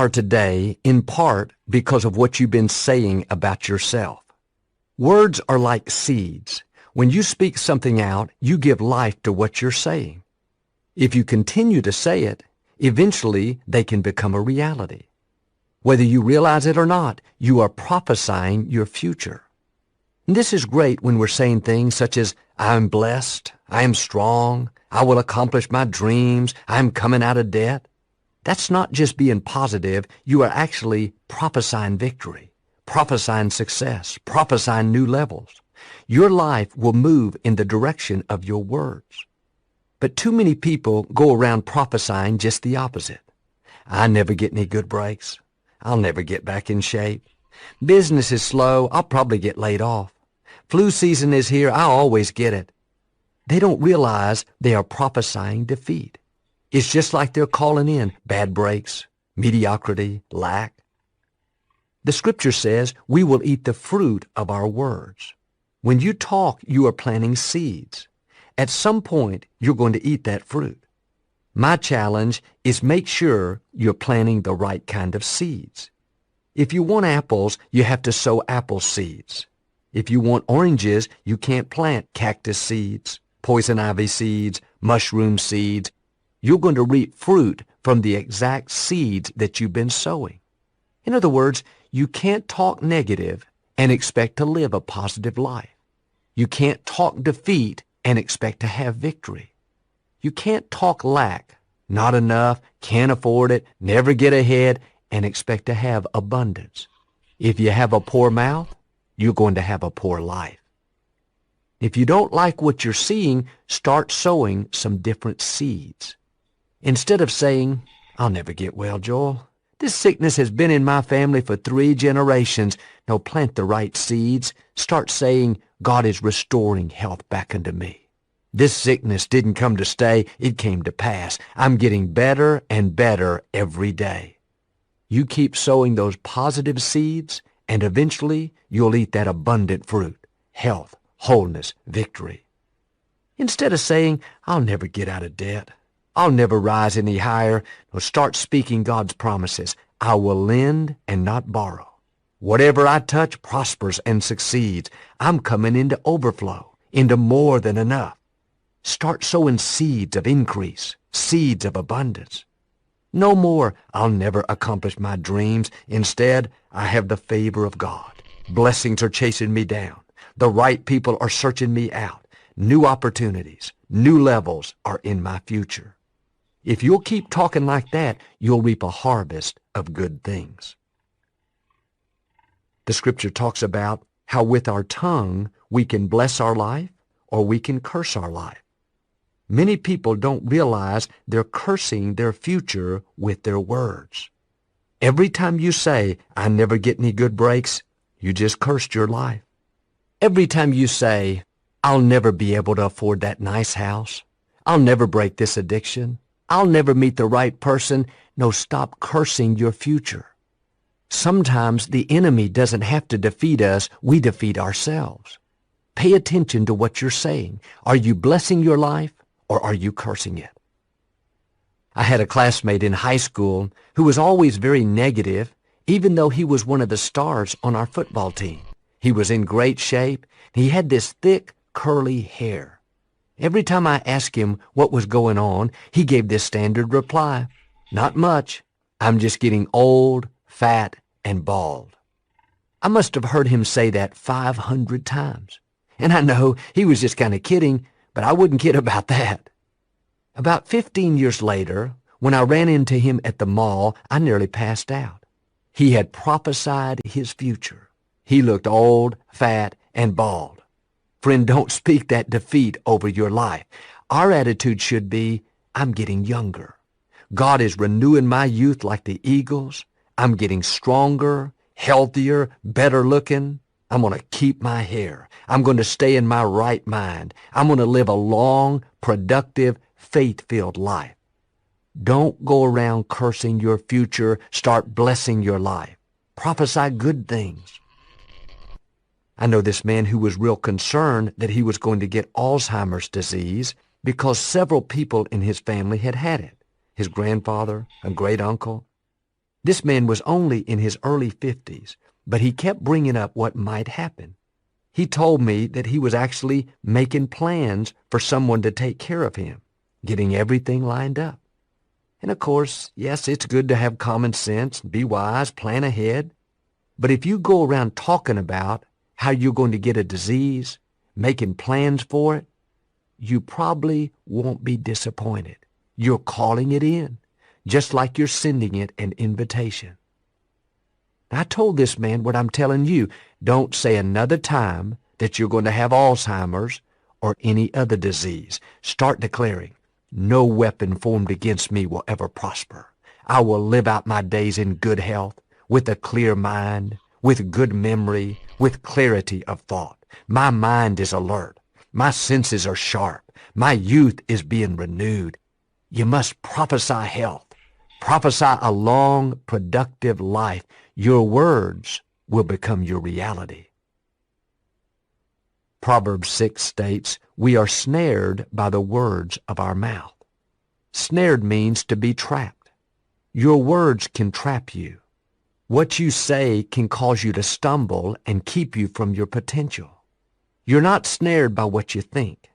are today in part because of what you've been saying about yourself. Words are like seeds. When you speak something out, you give life to what you're saying. If you continue to say it, eventually they can become a reality. Whether you realize it or not, you are prophesying your future. And this is great when we're saying things such as, I am blessed, I am strong, I will accomplish my dreams, I am coming out of debt. That's not just being positive, you are actually prophesying victory, prophesying success, prophesying new levels. Your life will move in the direction of your words. But too many people go around prophesying just the opposite. I never get any good breaks. I'll never get back in shape. Business is slow. I'll probably get laid off. Flu season is here. I'll always get it. They don't realize they are prophesying defeat. It's just like they're calling in bad breaks, mediocrity, lack. The scripture says we will eat the fruit of our words. When you talk, you are planting seeds. At some point, you're going to eat that fruit. My challenge is make sure you're planting the right kind of seeds. If you want apples, you have to sow apple seeds. If you want oranges, you can't plant cactus seeds, poison ivy seeds, mushroom seeds. You're going to reap fruit from the exact seeds that you've been sowing. In other words, you can't talk negative and expect to live a positive life. You can't talk defeat and expect to have victory. You can't talk lack, not enough, can't afford it, never get ahead, and expect to have abundance. If you have a poor mouth, you're going to have a poor life. If you don't like what you're seeing, start sowing some different seeds. Instead of saying, I'll never get well, Joel. This sickness has been in my family for 3 generations. No, plant the right seeds. Start saying, God is restoring health back into me. This sickness didn't come to stay, it came to pass. I'm getting better and better every day. You keep sowing those positive seeds, and eventually you'll eat that abundant fruit, health, wholeness, victory. Instead of saying, I'll never get out of debt, I'll never rise any higher, start speaking God's promises. I will lend and not borrow. Whatever I touch prospers and succeeds. I'm coming into overflow, into more than enough. Start sowing seeds of increase, seeds of abundance. No more, I'll never accomplish my dreams. Instead, I have the favor of God. Blessings are chasing me down. The right people are searching me out. New opportunities, new levels are in my future. If you'll keep talking like that, you'll reap a harvest of good things. The scripture talks about how with our tongue we can bless our life or we can curse our life. Many people don't realize they're cursing their future with their words. Every time you say, I never get any good breaks, you just cursed your life. Every time you say, I'll never be able to afford that nice house, I'll never break this addiction, I'll never meet the right person, no, stop cursing your future. Sometimes the enemy doesn't have to defeat us, we defeat ourselves. Pay attention to what you're saying. Are you blessing your life or are you cursing it? I had a classmate in high school who was always very negative, even though he was one of the stars on our football team. He was in great shape. He had this thick, curly hair. Every time I asked him what was going on, he gave this standard reply, not much. I'm just getting old, fat, and bald. I must have heard him say that 500 times. And I know he was just kind of kidding, but I wouldn't kid about that. About 15 years later, when I ran into him at the mall, I nearly passed out. He had prophesied his future. He looked old, fat, and bald. Friend, don't speak that defeat over your life. Our attitude should be, I'm getting younger. God is renewing my youth like the eagles. I'm getting stronger, healthier, better looking. I'm going to keep my hair. I'm going to stay in my right mind. I'm going to live a long, productive, faith-filled life. Don't go around cursing your future. Start blessing your life. Prophesy good things. I know this man who was real concerned that he was going to get Alzheimer's disease because several people in his family had it. His grandfather, a great uncle. This man was only in his early 50s, but he kept bringing up what might happen. He told me that he was actually making plans for someone to take care of him, getting everything lined up. And of course, yes, it's good to have common sense, be wise, plan ahead. But if you go around talking about how you're going to get a disease, making plans for it, you probably won't be disappointed. You're calling it in, just like you're sending it an invitation. I told this man what I'm telling you. Don't say another time that you're going to have Alzheimer's or any other disease. Start declaring, no weapon formed against me will ever prosper. I will live out my days in good health, with a clear mind, with good memory, with clarity of thought. My mind is alert. My senses are sharp. My youth is being renewed. You must prophesy health. Prophesy a long, productive life. Your words will become your reality. Proverbs 6 states, we are snared by the words of our mouth. Snared means to be trapped. Your words can trap you. What you say can cause you to stumble and keep you from your potential. You're not snared by what you think.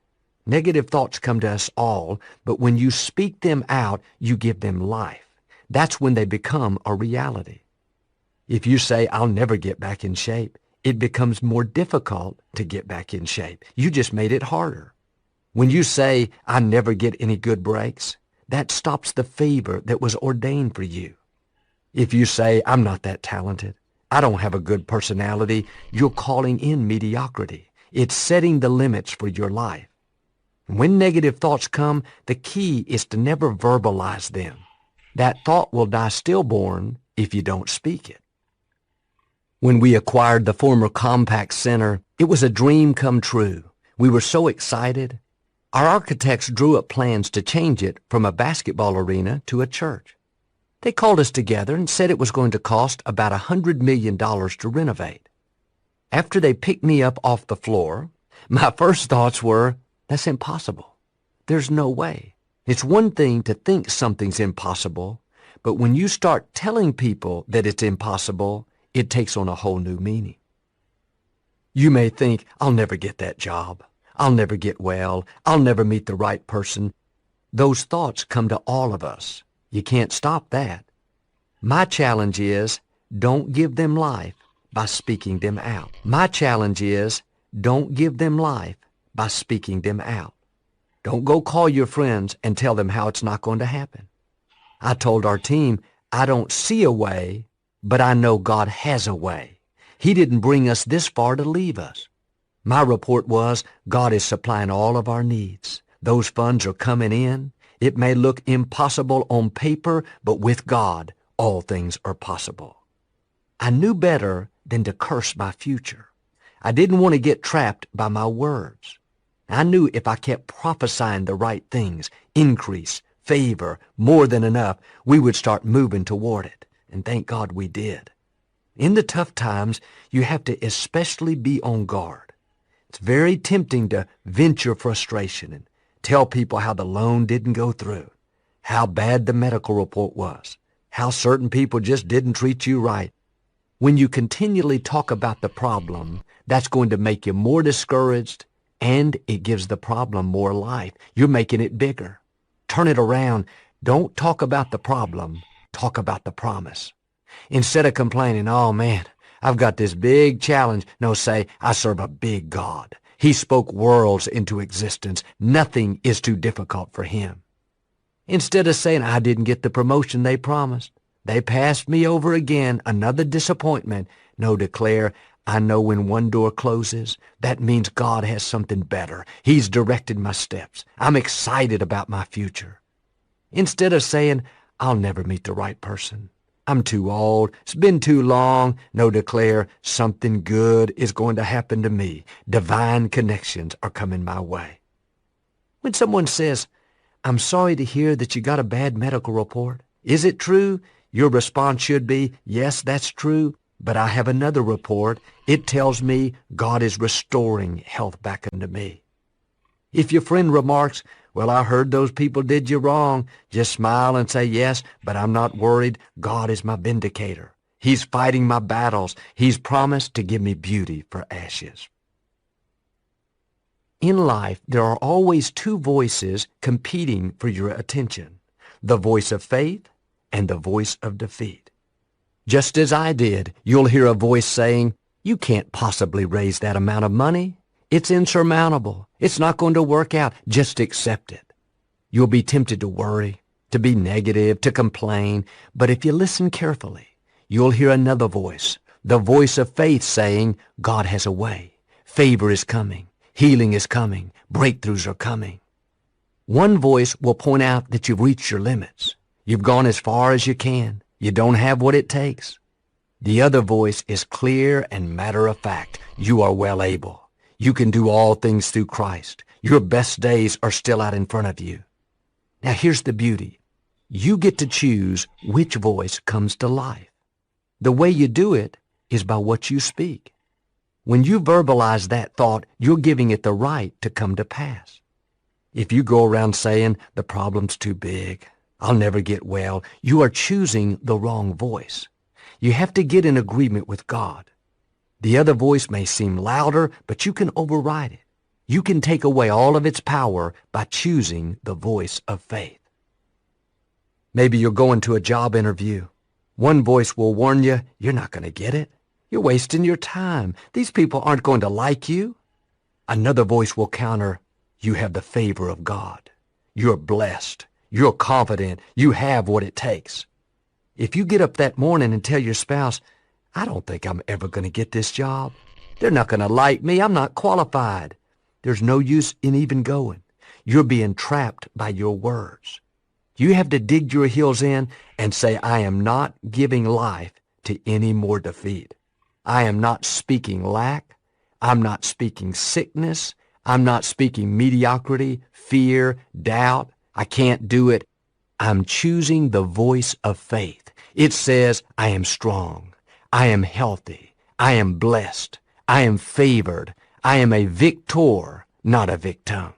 Negative thoughts come to us all, but when you speak them out, you give them life. That's when they become a reality. If you say, I'll never get back in shape, it becomes more difficult to get back in shape. You just made it harder. When you say, I never get any good breaks, that stops the favor that was ordained for you. If you say, I'm not that talented, I don't have a good personality, you're calling in mediocrity. It's setting the limits for your life. When negative thoughts come, the key is to never verbalize them. That thought will die stillborn if you don't speak it. When we acquired the former Compaq Center, it was a dream come true. We were so excited. Our architects drew up plans to change it from a basketball arena to a church. They called us together and said it was going to cost about $100 million to renovate. After they picked me up off the floor, my first thoughts were, that's impossible. There's no way. It's one thing to think something's impossible, but when you start telling people that it's impossible, it takes on a whole new meaning. You may think, I'll never get that job. I'll never get well. I'll never meet the right person. Those thoughts come to all of us. You can't stop that. My challenge is, don't give them life by speaking them out. My challenge is, don't give them life by speaking them out. Don't go call your friends and tell them how it's not going to happen. I told our team, I don't see a way, but I know God has a way. He didn't bring us this far to leave us. My report was, God is supplying all of our needs. Those funds are coming in. It may look impossible on paper, but with God, all things are possible. I knew better than to curse my future. I didn't want to get trapped by my words. I knew if I kept prophesying the right things, increase, favor, more than enough, we would start moving toward it. And thank God we did. In the tough times, you have to especially be on guard. It's very tempting to vent your frustration and tell people how the loan didn't go through, how bad the medical report was, how certain people just didn't treat you right. When you continually talk about the problem, that's going to make you more discouraged, and it gives the problem more life. You're making it bigger. Turn it around. Don't talk about the problem. Talk about the promise. Instead of complaining, oh man, I've got this big challenge. No, say, I serve a big God. He spoke worlds into existence. Nothing is too difficult for him. Instead of saying, I didn't get the promotion they promised. They passed me over again, another disappointment. No, declare, I know when one door closes, that means God has something better. He's directed my steps. I'm excited about my future. Instead of saying, I'll never meet the right person. I'm too old. It's been too long. No, declare, something good is going to happen to me. Divine connections are coming my way. When someone says, I'm sorry to hear that you got a bad medical report. Is it true? Your response should be, yes, that's true, but I have another report. It tells me God is restoring health back unto me. If your friend remarks, Well, I heard those people did you wrong. Just smile and say, yes, but I'm not worried. God is my vindicator. He's fighting my battles. He's promised to give me beauty for ashes. In life, there are always two voices competing for your attention, the voice of faith and the voice of defeat. Just as I did, you'll hear a voice saying, you can't possibly raise that amount of money. It's insurmountable. It's not going to work out. Just accept it. You'll be tempted to worry, to be negative, to complain. But if you listen carefully, you'll hear another voice, the voice of faith saying, God has a way. Favor is coming. Healing is coming. Breakthroughs are coming. One voice will point out that you've reached your limits. You've gone as far as you can. You don't have what it takes. The other voice is clear and matter of fact. You are well able. You can do all things through Christ. Your best days are still out in front of you. Now here's the beauty. You get to choose which voice comes to life. The way you do it is by what you speak. When you verbalize that thought, you're giving it the right to come to pass. If you go around saying, the problem's too big, I'll never get well, you are choosing the wrong voice. You have to get in agreement with God. The other voice may seem louder, but you can override it. You can take away all of its power by choosing the voice of faith. Maybe you're going to a job interview. One voice will warn you, you're not going to get it. You're wasting your time. These people aren't going to like you. Another voice will counter, you have the favor of God. You're blessed. You're confident. You have what it takes. If you get up that morning and tell your spouse, I don't think I'm ever going to get this job. They're not going to like me. I'm not qualified. There's no use in even going. You're being trapped by your words. You have to dig your heels in and say, I am not giving life to any more defeat. I am not speaking lack. I'm not speaking sickness. I'm not speaking mediocrity, fear, doubt. I can't do it. I'm choosing the voice of faith. It says, I am strong. I am healthy. I am blessed. I am favored. I am a victor, not a victim.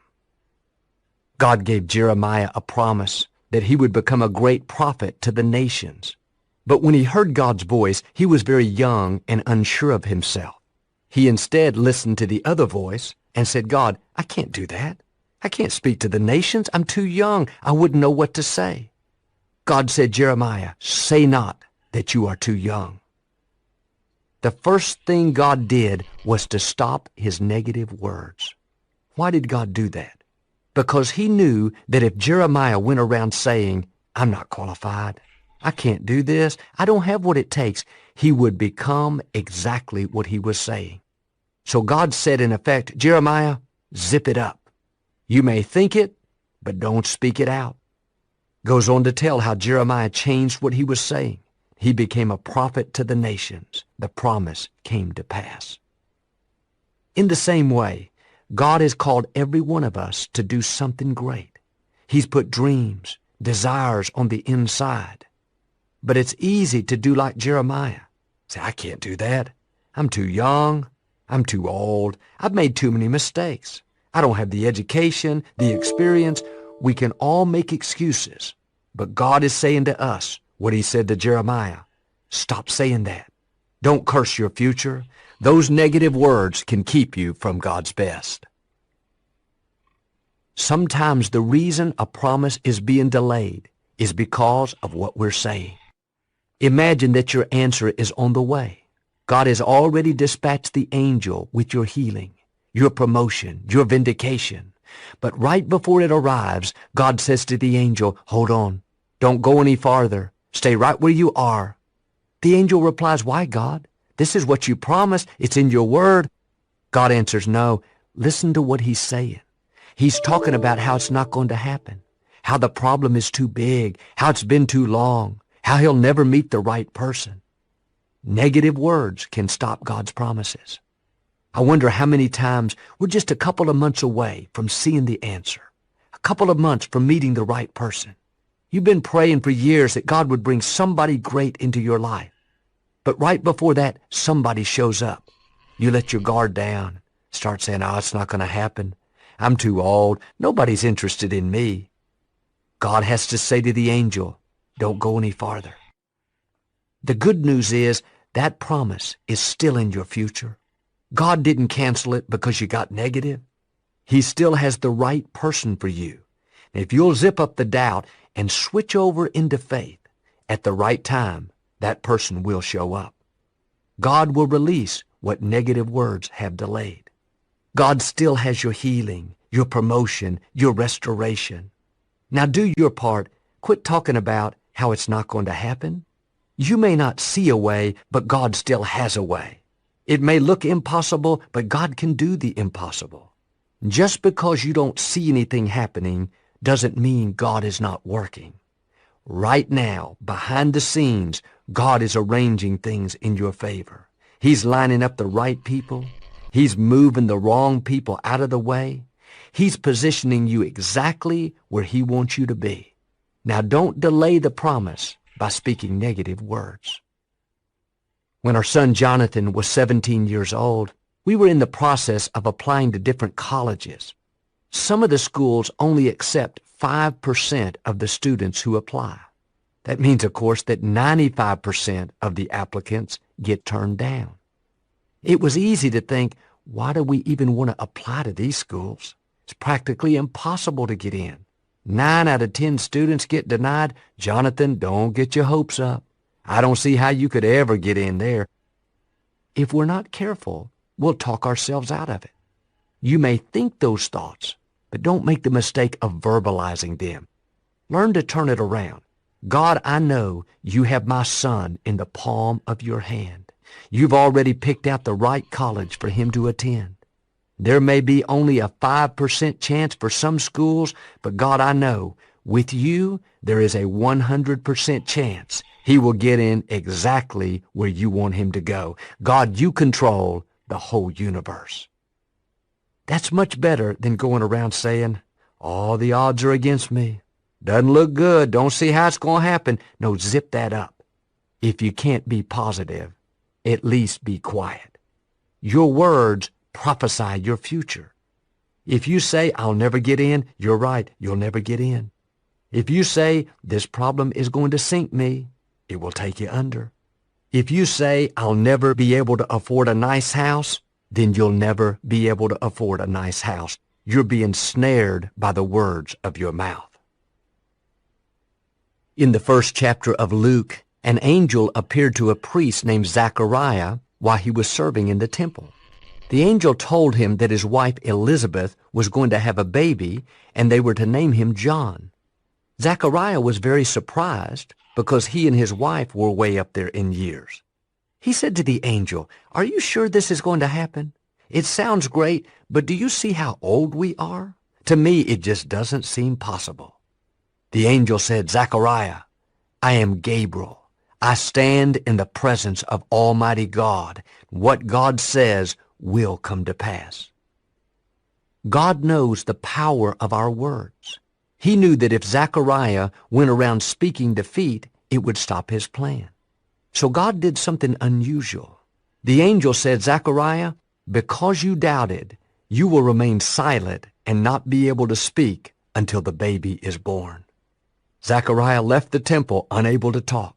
God gave Jeremiah a promise that he would become a great prophet to the nations. But when he heard God's voice, he was very young and unsure of himself. He instead listened to the other voice and said, God, I can't do that. I can't speak to the nations. I'm too young. I wouldn't know what to say. God said, Jeremiah, say not that you are too young. The first thing God did was to stop his negative words. Why did God do that? Because he knew that if Jeremiah went around saying, I'm not qualified, I can't do this, I don't have what it takes, he would become exactly what he was saying. So God said in effect, Jeremiah, zip it up. You may think it, but don't speak it out. Goes on to tell how Jeremiah changed what he was saying. He became a prophet to the nations. The promise came to pass. In the same way, God has called every one of us to do something great. He's put dreams, desires on the inside. But it's easy to do like Jeremiah. Say, I can't do that. I'm too young. I'm too old. I've made too many mistakes. I don't have the education, the experience. We can all make excuses. But God is saying to us what he said to Jeremiah. Stop saying that. Don't curse your future. Those negative words can keep you from God's best. Sometimes the reason a promise is being delayed is because of what we're saying. Imagine that your answer is on the way. God has already dispatched the angel with your healing, your promotion, your vindication. But right before it arrives, God says to the angel, hold on, don't go any farther. Stay right where you are. The angel replies, why, God? This is what you promised. It's in your word. God answers, no, listen to what he's saying. He's talking about how it's not going to happen, how the problem is too big, how it's been too long, how he'll never meet the right person. Negative words can stop God's promises. I wonder how many times we're just a couple of months away from seeing the answer, a couple of months from meeting the right person. You've been praying for years that God would bring somebody great into your life. But right before that, somebody shows up. You let your guard down, start saying, oh, it's not going to happen. I'm too old. Nobody's interested in me. God has to say to the angel, don't go any farther. The good news is that promise is still in your future. God didn't cancel it because you got negative. He still has the right person for you. If you'll zip up the doubt and switch over into faith, at the right time, that person will show up. God will release what negative words have delayed. God still has your healing, your promotion, your restoration. Now do your part. Quit talking about how it's not going to happen. You may not see a way, but God still has a way. It may look impossible, but God can do the impossible. Just because you don't see anything happening doesn't mean God is not working. Right now, behind the scenes, God is arranging things in your favor. He's lining up the right people. He's moving the wrong people out of the way. He's positioning you exactly where He wants you to be. Now don't delay the promise by speaking negative words. When our son Jonathan was 17 years old, we were in the process of applying to different colleges. Some of the schools only accept 5% of the students who apply. That means, of course, that 95% of the applicants get turned down. It was easy to think, why do we even want to apply to these schools? It's practically impossible to get in. 9 out of 10 students get denied. Jonathan, don't get your hopes up. I don't see how you could ever get in there. If we're not careful, we'll talk ourselves out of it. You may think those thoughts, but don't make the mistake of verbalizing them. Learn to turn it around. God, I know you have my son in the palm of your hand. You've already picked out the right college for him to attend. There may be only a 5% chance for some schools, but God, I know with you there is a 100% chance he will get in exactly where you want him to go. God, you control the whole universe. That's much better than going around saying, all the odds are against me. Doesn't look good. Don't see how it's going to happen. No, zip that up. If you can't be positive, at least be quiet. Your words prophesy your future. If you say, I'll never get in, you're right, you'll never get in. If you say, this problem is going to sink me, it will take you under. If you say, I'll never be able to afford a nice house, then you'll never be able to afford a nice house. You're being snared by the words of your mouth. In the first chapter of Luke, an angel appeared to a priest named Zechariah while he was serving in the temple. The angel told him that his wife Elizabeth was going to have a baby and they were to name him John. Zechariah was very surprised because he and his wife were way up there in years. He said to the angel, are you sure this is going to happen? It sounds great, but do you see how old we are? To me, it just doesn't seem possible. The angel said, Zechariah, I am Gabriel. I stand in the presence of Almighty God. What God says will come to pass. God knows the power of our words. He knew that if Zechariah went around speaking defeat, it would stop his plan. So God did something unusual. The angel said, Zechariah, because you doubted, you will remain silent and not be able to speak until the baby is born. Zechariah left the temple unable to talk.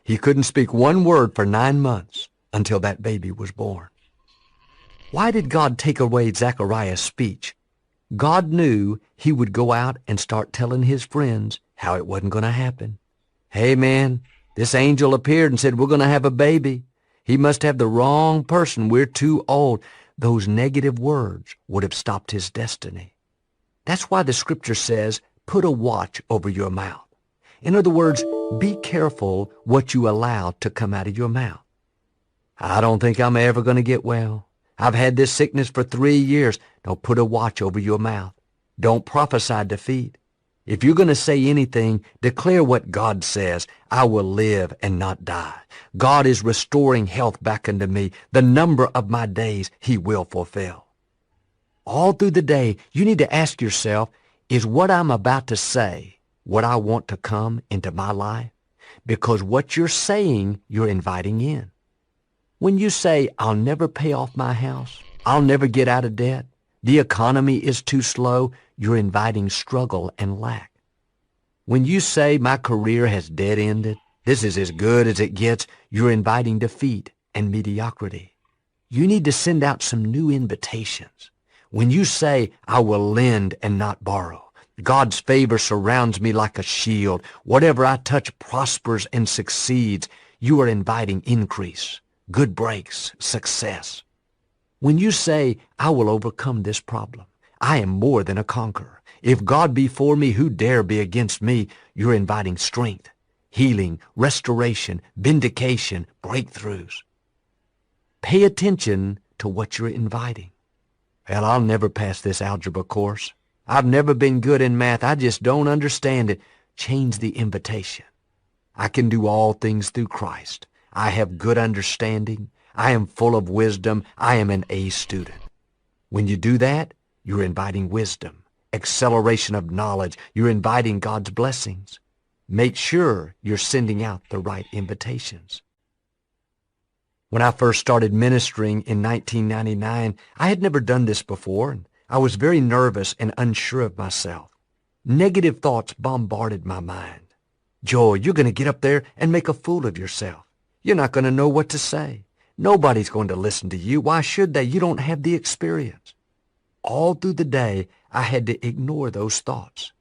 He couldn't speak one word for 9 months until that baby was born. Why did God take away Zechariah's speech? God knew he would go out and start telling his friends how it wasn't going to happen. Hey man, this angel appeared and said we're going to have a baby. He must have the wrong person. We're too old. Those negative words would have stopped his destiny. That's why the scripture says, put a watch over your mouth. In other words, be careful what you allow to come out of your mouth. I don't think I'm ever going to get well. I've had this sickness for 3 years. Don't put a watch over your mouth. Don't prophesy defeat. If you're going to say anything, declare what God says. I will live and not die. God is restoring health back unto me. The number of my days he will fulfill. All through the day, you need to ask yourself, is what I'm about to say what I want to come into my life? Because what you're saying, you're inviting in. When you say, I'll never pay off my house, I'll never get out of debt, the economy is too slow, you're inviting struggle and lack. When you say, my career has dead-ended, this is as good as it gets, you're inviting defeat and mediocrity. You need to send out some new invitations. When you say, I will lend and not borrow, God's favor surrounds me like a shield, whatever I touch prospers and succeeds, you are inviting increase, good breaks, success. When you say, I will overcome this problem, I am more than a conqueror. If God be for me, who dare be against me? You're inviting strength, healing, restoration, vindication, breakthroughs. Pay attention to what you're inviting. Well, I'll never pass this algebra course. I've never been good in math. I just don't understand it. Change the invitation. I can do all things through Christ. I have good understanding. I am full of wisdom. I am an A student. When you do that, you're inviting wisdom, acceleration of knowledge. You're inviting God's blessings. Make sure you're sending out the right invitations. When I first started ministering in 1999, I had never done this before, and I was very nervous and unsure of myself. Negative thoughts bombarded my mind. Joel, you're going to get up there and make a fool of yourself. You're not going to know what to say. Nobody's going to listen to you. Why should they? You don't have the experience. All through the day, I had to ignore those thoughts.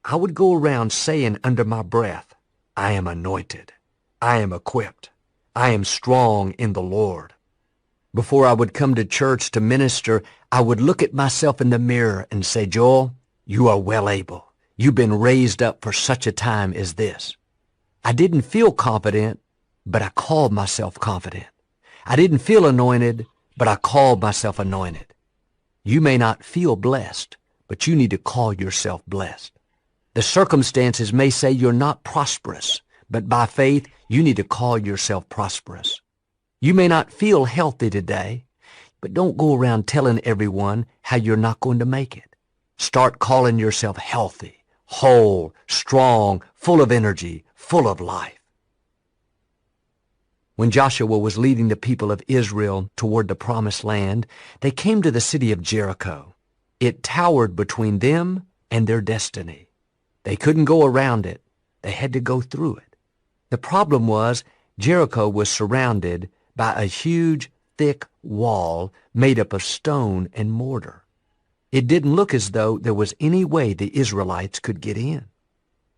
I would go around saying under my breath, I am anointed. I am equipped. I am strong in the Lord. Before I would come to church to minister, I would look at myself in the mirror and say, Joel, you are well able. You've been raised up for such a time as this. I didn't feel confident, but I called myself confident. I didn't feel anointed, but I called myself anointed. You may not feel blessed, but you need to call yourself blessed. The circumstances may say you're not prosperous, but by faith, you need to call yourself prosperous. You may not feel healthy today, but don't go around telling everyone how you're not going to make it. Start calling yourself healthy, whole, strong, full of energy, full of life. When Joshua was leading the people of Israel toward the promised land, they came to the city of Jericho. It towered between them and their destiny. They couldn't go around it. They had to go through it. The problem was Jericho was surrounded by a huge, thick wall made up of stone and mortar. It didn't look as though there was any way the Israelites could get in.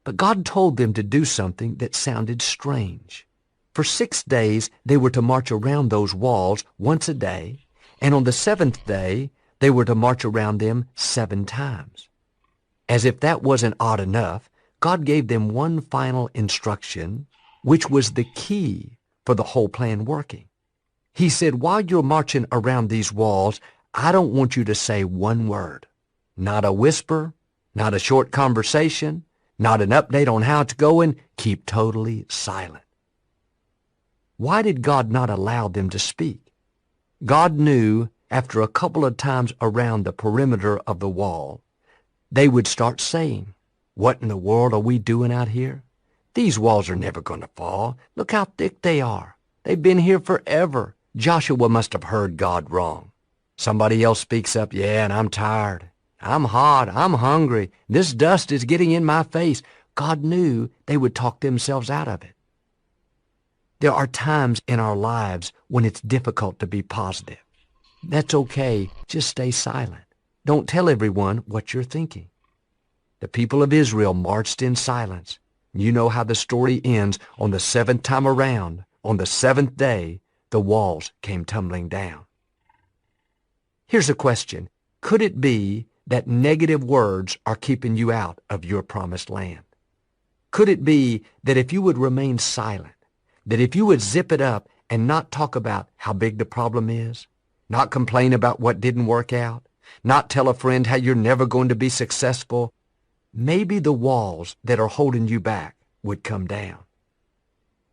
But God told them to do something that sounded strange. For 6 days, they were to march around those walls once a day, and on the 7th day, they were to march around them 7 times. As if that wasn't odd enough, God gave them one final instruction, which was the key for the whole plan working. He said, while you're marching around these walls, I don't want you to say one word. Not a whisper, not a short conversation, not an update on how it's going. Keep totally silent. Why did God not allow them to speak? God knew after a couple of times around the perimeter of the wall, they would start saying, what in the world are we doing out here? These walls are never going to fall. Look how thick they are. They've been here forever. Joshua must have heard God wrong. Somebody else speaks up, yeah, and I'm tired. I'm hot. I'm hungry. This dust is getting in my face. God knew they would talk themselves out of it. There are times in our lives when it's difficult to be positive. That's okay. Just stay silent. Don't tell everyone what you're thinking. The people of Israel marched in silence. You know how the story ends. On the seventh time around, on the seventh day, the walls came tumbling down. Here's a question. Could it be that negative words are keeping you out of your promised land? Could it be that if you would remain silent, that if you would zip it up and not talk about how big the problem is, not complain about what didn't work out, not tell a friend how you're never going to be successful, maybe the walls that are holding you back would come down.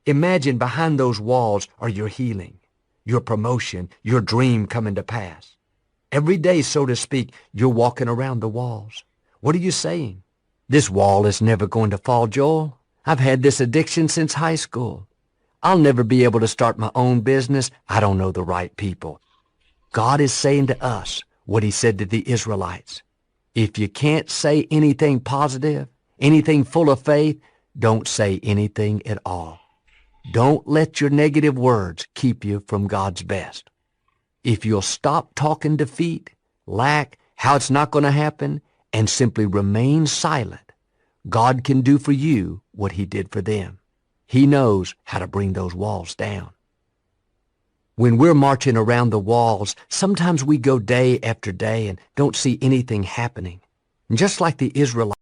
Imagine behind those walls are your healing, your promotion, your dream coming to pass. Every day, so to speak, you're walking around the walls. What are you saying? This wall is never going to fall, Joel. I've had this addiction since high school. I'll never be able to start my own business. I don't know the right people. God is saying to us what he said to the Israelites. If you can't say anything positive, anything full of faith, don't say anything at all. Don't let your negative words keep you from God's best. If you'll stop talking defeat, lack, how it's not going to happen, and simply remain silent, God can do for you what he did for them. He knows how to bring those walls down. When we're marching around the walls, sometimes we go day after day and don't see anything happening. And just like the Israelites,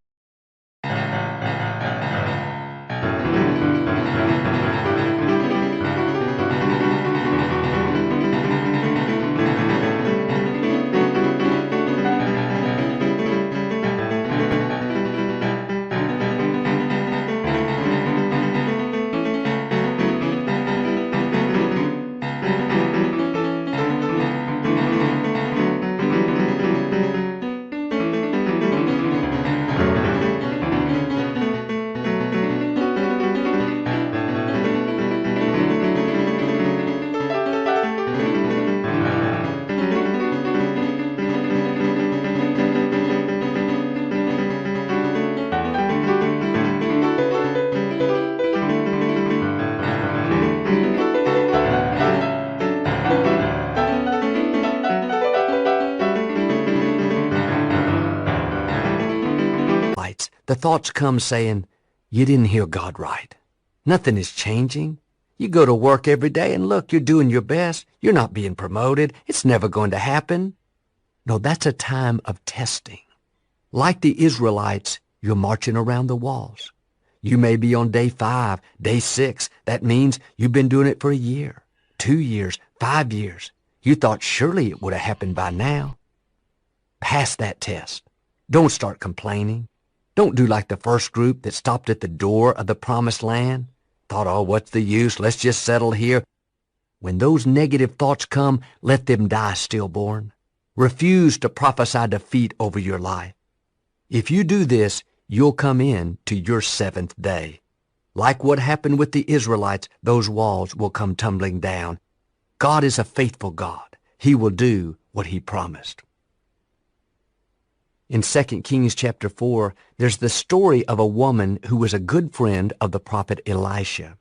the thoughts come saying, you didn't hear God right. Nothing is changing. You go to work every day and look, you're doing your best. You're not being promoted. It's never going to happen. No, that's a time of testing. Like the Israelites, you're marching around the walls. You may be on day 5, day 6. That means you've been doing it for a year, 2 years, 5 years. You thought surely it would have happened by now. Pass that test. Don't start complaining. Don't do like the first group that stopped at the door of the promised land. Thought, oh, what's the use? Let's just settle here. When those negative thoughts come, let them die stillborn. Refuse to prophesy defeat over your life. If you do this, you'll come in to your 7th day. Like what happened with the Israelites, those walls will come tumbling down. God is a faithful God. He will do what he promised. In 2 Kings chapter 4, there's the story of a woman who was a good friend of the prophet Elisha.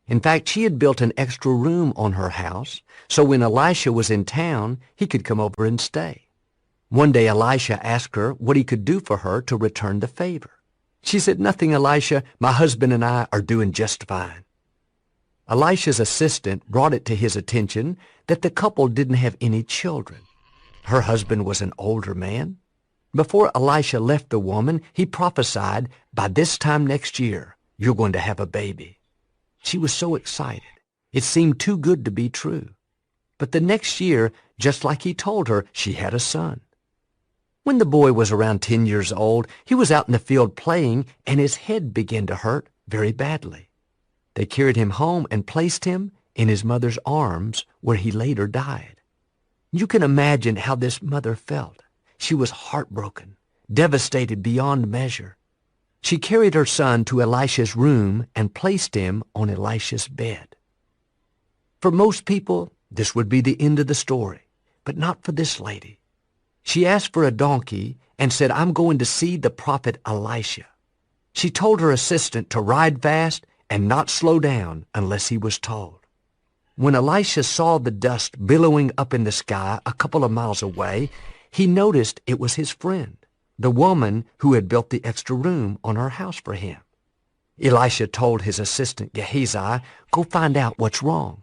In fact, she had built an extra room on her house, so when Elisha was in town, he could come over and stay. One day Elisha asked her what he could do for her to return the favor. She said, nothing, Elisha. My husband and I are doing just fine. Elisha's assistant brought it to his attention that the couple didn't have any children. Her husband was an older man. Before Elisha left the woman, he prophesied, by this time next year, you're going to have a baby. She was so excited. It seemed too good to be true. But the next year, just like he told her, she had a son. When the boy was around 10 years old, he was out in the field playing, and his head began to hurt very badly. They carried him home and placed him in his mother's arms, where he later died. You can imagine how this mother felt. She was heartbroken, devastated beyond measure. She carried her son to Elisha's room and placed him on Elisha's bed. For most people, this would be the end of the story, but not for this lady. She asked for a donkey and said, I'm going to see the prophet Elisha. She told her assistant to ride fast and not slow down unless he was told. When Elisha saw the dust billowing up in the sky a couple of miles away, he noticed it was his friend, the woman who had built the extra room on her house for him. Elisha told his assistant Gehazi, "Go find out what's wrong."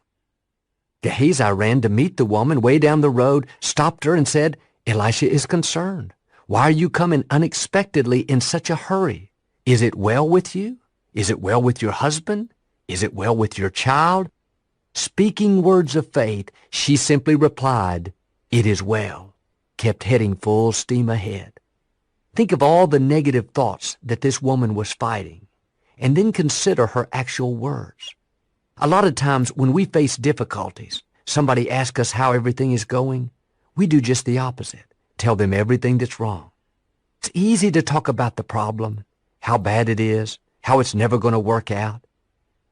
Gehazi ran to meet the woman way down the road, stopped her and said, "Elisha is concerned. Why are you coming unexpectedly in such a hurry? Is it well with you? Is it well with your husband? Is it well with your child?" Speaking words of faith, she simply replied, "It is well," kept heading full steam ahead. Think of all the negative thoughts that this woman was fighting, and then consider her actual words. A lot of times when we face difficulties, somebody asks us how everything is going, we do just the opposite, tell them everything that's wrong. It's easy to talk about the problem, how bad it is, how it's never going to work out.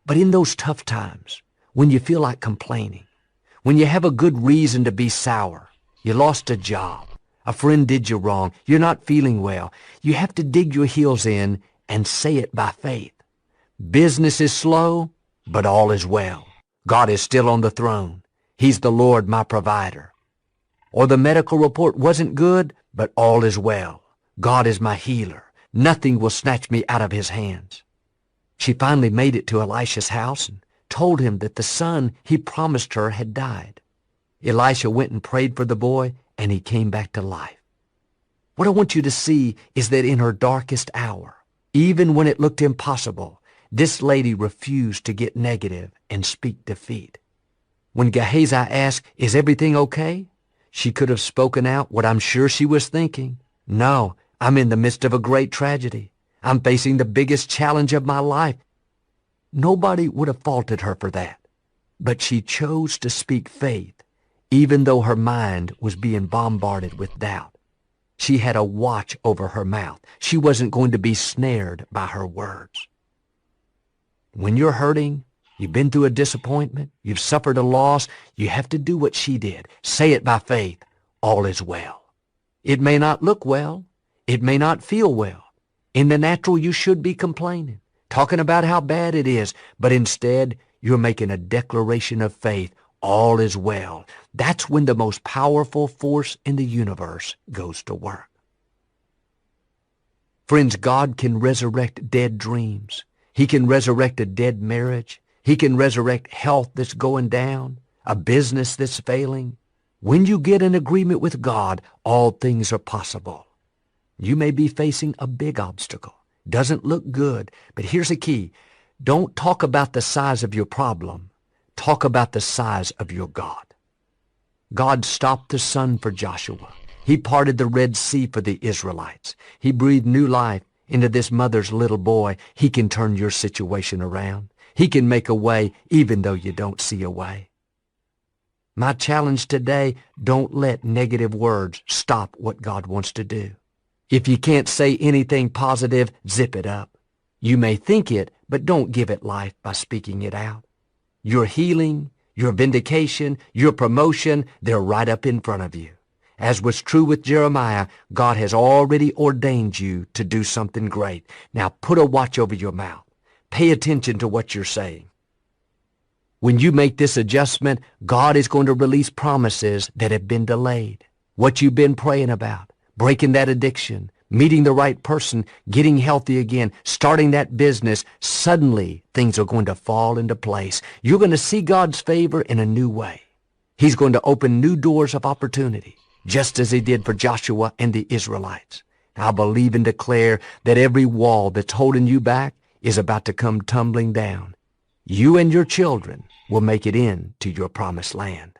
But in those tough times, when you feel like complaining, when you have a good reason to be sour, you lost a job, a friend did you wrong, you're not feeling well, you have to dig your heels in and say it by faith. Business is slow, but all is well. God is still on the throne. He's the Lord, my provider. Or the medical report wasn't good, but all is well. God is my healer. Nothing will snatch me out of his hands. She finally made it to Elisha's house and told him that the son he promised her had died. Elisha went and prayed for the boy, and he came back to life. What I want you to see is that in her darkest hour, even when it looked impossible, this lady refused to get negative and speak defeat. When Gehazi asked, "Is everything okay?" she could have spoken out what I'm sure she was thinking. "No, I'm in the midst of a great tragedy. I'm facing the biggest challenge of my life." Nobody would have faulted her for that. But she chose to speak faith, even though her mind was being bombarded with doubt. She had a watch over her mouth. She wasn't going to be snared by her words. When you're hurting, you've been through a disappointment, you've suffered a loss, you have to do what she did. Say it by faith. All is well. It may not look well. It may not feel well. In the natural, you should be complaining, talking about how bad it is, but instead, you're making a declaration of faith. All is well. That's when the most powerful force in the universe goes to work. Friends, God can resurrect dead dreams. He can resurrect a dead marriage. He can resurrect health that's going down, a business that's failing. When you get in agreement with God, all things are possible. You may be facing a big obstacle. Doesn't look good, but here's the key. Don't talk about the size of your problem. Talk about the size of your God. God stopped the sun for Joshua. He parted the Red Sea for the Israelites. He breathed new life into this mother's little boy. He can turn your situation around. He can make a way even though you don't see a way. My challenge today, don't let negative words stop what God wants to do. If you can't say anything positive, zip it up. You may think it, but don't give it life by speaking it out. Your healing, your vindication, your promotion, they're right up in front of you. As was true with Jeremiah, God has already ordained you to do something great. Now put a watch over your mouth. Pay attention to what you're saying. When you make this adjustment, God is going to release promises that have been delayed. What you've been praying about, breaking that addiction, meeting the right person, getting healthy again, starting that business, suddenly things are going to fall into place. You're going to see God's favor in a new way. He's going to open new doors of opportunity, just as he did for Joshua and the Israelites. I believe and declare that every wall that's holding you back is about to come tumbling down. You and your children will make it into your promised land.